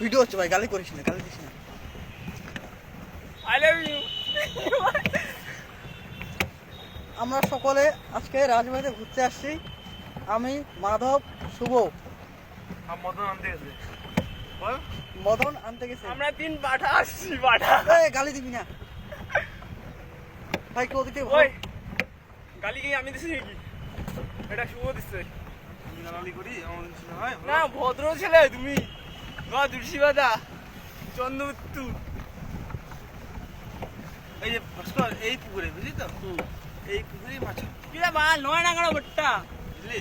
Video হচ্ছে ভাই, গালি করিস না, গালি দিস না। I love you. আমরা সকলে আজকে রাজবাড়িতে ঘুরতে আসছি। আমি, মাধব, শুভ। মদন আনতে গেছে। আমরা 3 পাঠা আসছি, পাঠা। গালি দিবি না ভাই, কেউ দিতে ওই গালি কি আমি দিছি নাকি? এটা শুভ দিছে। না ভদ্র ছেলে তুমি, বা দুর্শিবাদা চন্দ্রমৃত্যু। এই যে ভাস্কর, এই পুকুরে বুঝলি তো, এই পুকুরে মাছ কি রে বা 9 টাকা বট্টা বুঝলি।